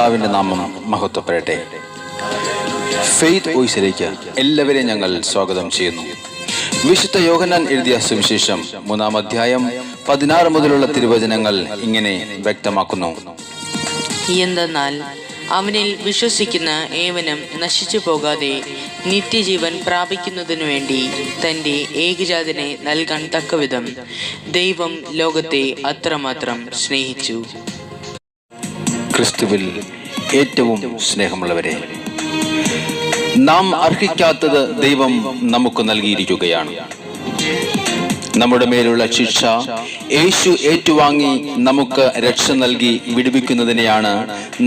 കർത്താവിൻ്റെ നാമം മഹത്വപ്പെടട്ടെ. ഫെയ്ത്ത് വോയിസിലേക്ക് എല്ലാവരെയും ഞങ്ങൾ സ്വാഗതം ചെയ്യുന്നു. വിശുദ്ധ യോഹന്നാൻ എഴുതിയ സുവിശേഷം 3-ാം അധ്യായം 16 മുതലുള്ള തിരുവചനങ്ങൾ ഇങ്ങനെ വ്യക്തമാക്കുന്നു. എന്തെന്നാൽ അവനിൽ വിശ്വസിക്കുന്ന ഏവനും നശിച്ചു പോകാതെ നിത്യജീവൻ പ്രാപിക്കുന്നതിനു വേണ്ടി തൻ്റെ ഏകജാതനെ നൽകാൻ തക്കവിധം ദൈവം ലോകത്തെ അത്രമാത്രം സ്നേഹിച്ചു. ക്രിസ്തുവിൽ ഏറ്റവും സ്നേഹമുള്ളവരെ, നാം അർഹിക്കാത്തത് ദൈവം നമുക്ക് നൽകിയിരിക്കുകയാണ്. നമ്മുടെ മേലുള്ള ശിക്ഷ യേശു ഏറ്റുവാങ്ങി നമുക്ക് രക്ഷ നൽകി വിടുവിക്കുന്നതിനെയാണ്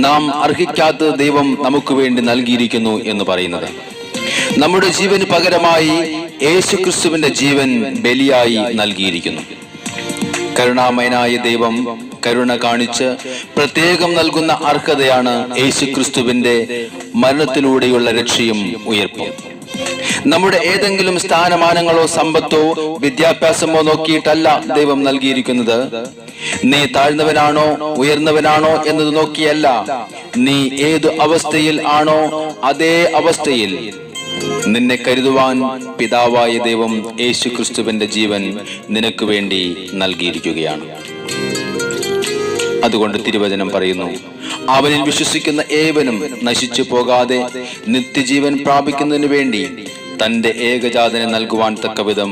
നാം അർഹിക്കാത്തത് ദൈവം നമുക്ക് വേണ്ടി നൽകിയിരിക്കുന്നു എന്ന് പറയുന്നത്. നമ്മുടെ ജീവന് പകരമായി യേശു ക്രിസ്തുവിന്റെ ജീവൻ ബലിയായി നൽകിയിരിക്കുന്നു. കരുണാമയനായ ദൈവം കരുണ കാണിച്ച് പ്രത്യേകം നൽകുന്ന അർഹതയാണ് യേശു ക്രിസ്തുവിന്റെ മരണത്തിലൂടെയുള്ള രക്ഷയും ഉയർപ്പും. നമ്മുടെ ഏതെങ്കിലും സ്ഥാനമാനങ്ങളോ സമ്പത്തോ വിദ്യാഭ്യാസമോ നോക്കിയിട്ടല്ല ദൈവം നൽകിയിരിക്കുന്നത്. നീ താഴ്ന്നവനാണോ ഉയർന്നവനാണോ എന്നത് നോക്കിയല്ല, നീ ഏതു അവസ്ഥയിൽ ആണോ അതേ അവസ്ഥയിൽ നിന്നെ കരുതുവാൻ പിതാവായ ദൈവം യേശു ക്രിസ്തുവിന്റെ ജീവൻ നിനക്ക് വേണ്ടി നൽകിയിരിക്കുകയാണ്. അതുകൊണ്ട് തിരുവചനം പറയുന്നു, അവനിൽ വിശ്വസിക്കുന്ന ഏവനും നശിച്ചു പോകാതെ നിത്യജീവൻ പ്രാപിക്കുന്നതിനു വേണ്ടി തന്റെ ഏകജാതനെ നൽകുവാൻ തക്കവിധം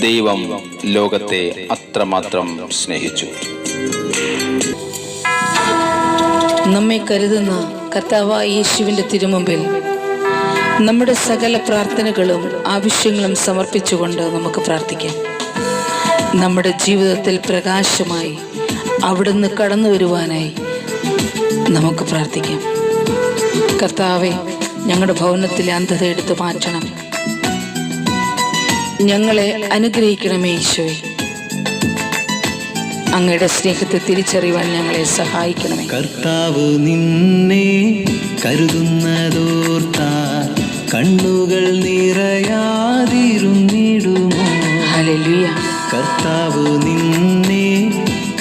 ദൈവം ലോകത്തെ അത്രമാത്രം സ്നേഹിച്ചു. നമ്മെ കരുതുന്ന കർത്താവായ യേശുവിന്റെ തിരുമുമ്പിൽ നമ്മുടെ സകല പ്രാർത്ഥനകളും ആവശ്യങ്ങളും സമർപ്പിച്ചുകൊണ്ട് നമുക്ക് പ്രാർത്ഥിക്കാം. നമ്മുടെ ജീവിതത്തിൽ പ്രകാശമായി അവിടുന്ന് കടന്നു വരുവാനായി നമുക്ക് പ്രാർത്ഥിക്കാം. കർത്താവെ, ഞങ്ങളുടെ ഭവനത്തിലെ അന്ധത എടുത്തു മാറ്റണം. ഞങ്ങളെ അനുഗ്രഹിക്കണമേ ഈശോയെ. അങ്ങയുടെ സ്നേഹത്തെ തിരിച്ചറിയുവാൻ ഞങ്ങളെ സഹായിക്കണമേ. കർത്താവ് നിന്നെ കരുതുന്നതോർത്താൽ കണ്ണുകൾ നിറയാതിരുന്നിടുമോ? ഹല്ലേലൂയ. കർത്താവ് നിന്നെ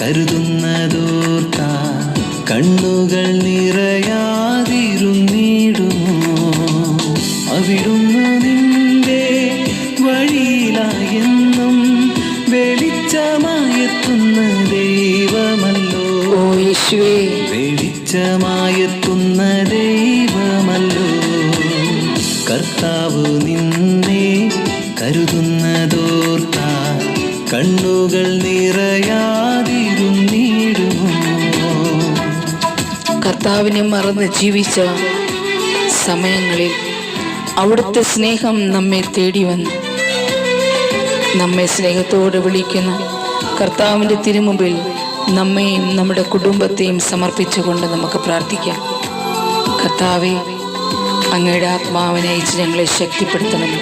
കരുതുന്നതോർത്താൽ കണ്ണുകൾ നിറയാതിരുന്നിടുമോ? അവിടുന്ന് നിന്റെ വഴിയിലായെന്നും വെളിച്ചമായെത്തുന്ന ദൈവമല്ലോ. ഓ യേശുവേ, വെളിച്ചമായെത്തുന്ന ദൈവമല്ലോ. കർത്താവ് നിന്നെ കരുതുന്നതോർത്താൽ കണ്ണുകൾ നിറയാതിരുന്നിടുമോ? കർത്താവിനെ മറന്ന് ജീവിച്ച സമയങ്ങളിൽ അവിടുത്തെ സ്നേഹം നമ്മെ തേടി വന്നു. നമ്മെ സ്നേഹത്തോടെ വിളിക്കുന്ന കർത്താവിൻ്റെ തിരുമുമ്പിൽ നമ്മെയും നമ്മുടെ കുടുംബത്തെയും സമർപ്പിച്ചുകൊണ്ട് നമുക്ക് പ്രാർത്ഥിക്കാം. കർത്താവെ, അങ്ങയുടെ ആത്മാവിനെ അയച്ച് ഞങ്ങളെ ശക്തിപ്പെടുത്തണമേ,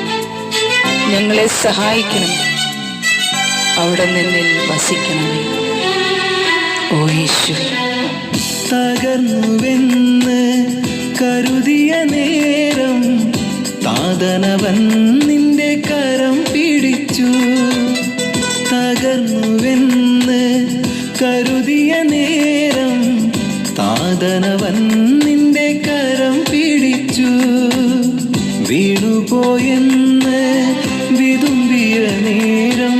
ഞങ്ങളെ സഹായിക്കണമേ, അവിടെ നിന്നിൽ വസിക്കണമേ. ഓ യേശുവേ. തകർന്നുവെന്ന് കരുതിയ നേരം താതനവൻ നിന്റെ കരം പിടിച്ചു. തകർന്നുവെന്ന് കരുതിയ നേരം താതനവൻ നിന്റെ കരം പിടിച്ചു. വീണുപോയെന്ന് വിതുമ്പിയ നേരം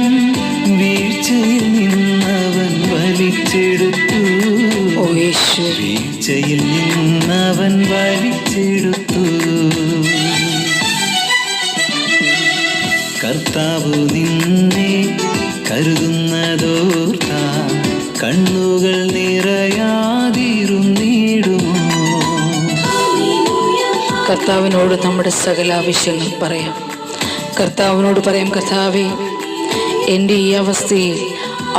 വീഴ്ചയിൽ നിന്നവൻ വലിച്ചെടുത്തു. ഓ യേശു. വീഴ്ചയിൽ നിന്നവൻ വലിച്ചെടുത്തു. കർത്താവ് നിന്നെ കരുതുന്നതോർത്താൽ കണ്ണുകൾ നിറയാതിരുന്നിടുമോ? കർത്താവിനോട് നമ്മുടെ സകല ആവശ്യങ്ങൾ പറയാം. കർത്താവിനോട് പറയാം, കർത്താവേ, എൻ്റെ ഈ അവസ്ഥയിൽ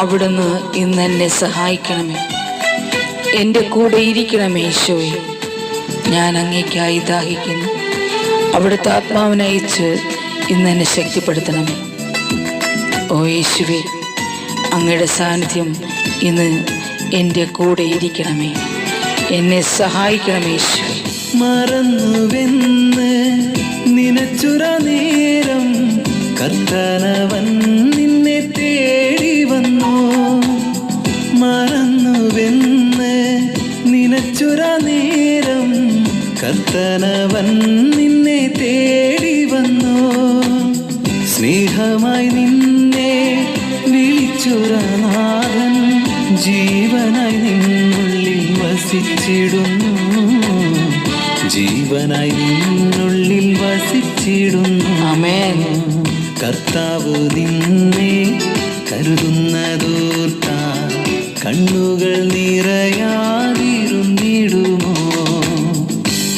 അവിടുന്ന് ഇന്ന് എന്നെ സഹായിക്കണമേ, എൻ്റെ കൂടെ ഇരിക്കണമേ ഈശോയെ. ഞാൻ അങ്ങേക്കായി ദാഹിക്കുന്നു. അവിടുത്തെ ആത്മാവിനയച്ച് ഇന്ന് എന്നെ ശക്തിപ്പെടുത്തണമേ. ഓ യേശുവേ, അങ്ങയുടെ സാന്നിധ്യം ഇന്ന് എൻ്റെ കൂടെ ഇരിക്കണമേ, എന്നെ സഹായിക്കണമേ ഈശോയെ. മറന്നുവെന്ന് നിനച്ചുറ നേരം കർത്താനവൻ നിന്നെ തേടി വന്നു. മറന്നുവെന്ന് നിനച്ചുറ നേരം കർത്തനവൻ നിന്നെ തേടി വന്നു. സ്നേഹമായി നിന്നെ വിളിച്ചൊരനാഥൻ ജീവനായി നിന്നുള്ളിൽ വസിച്ചിടുന്നു. ജീവനായി നിന്നുള്ളിൽ വസിച്ചിടുന്നു. ആമേൻ. കർത്താവ് നിന്നെ കരുതുന്നതോർത്താൽ കണ്ണുകൾ നിറയാതിരുന്നിടുമോ?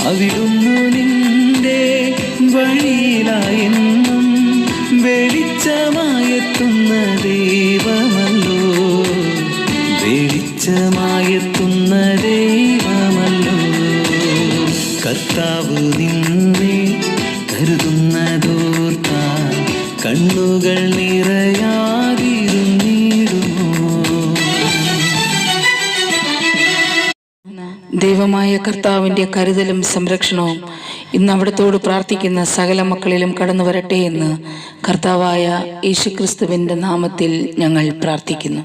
അവിടുന്നു നിന്റെ വഴിയിലായെന്നും വെളിച്ചമായെത്തുന്ന ദൈവമല്ലോ. വെളിച്ചമായെത്തുന്ന ദൈവമല്ലോ. കർത്താവ് നിന്നെ കരുതുന്നതോർത്താൽ കണ്ണുകൾ നിറയാതിരുന്നിടുമോ? ദൈവമായ കർത്താവിൻ്റെ കരുതലും സംരക്ഷണവും ഇന്ന് അവിടത്തോട് പ്രാർത്ഥിക്കുന്ന സകല മക്കളിലും കടന്നു വരട്ടെ എന്ന് കർത്താവായ യേശുക്രിസ്തുവിൻ്റെ നാമത്തിൽ ഞങ്ങൾ പ്രാർത്ഥിക്കുന്നു.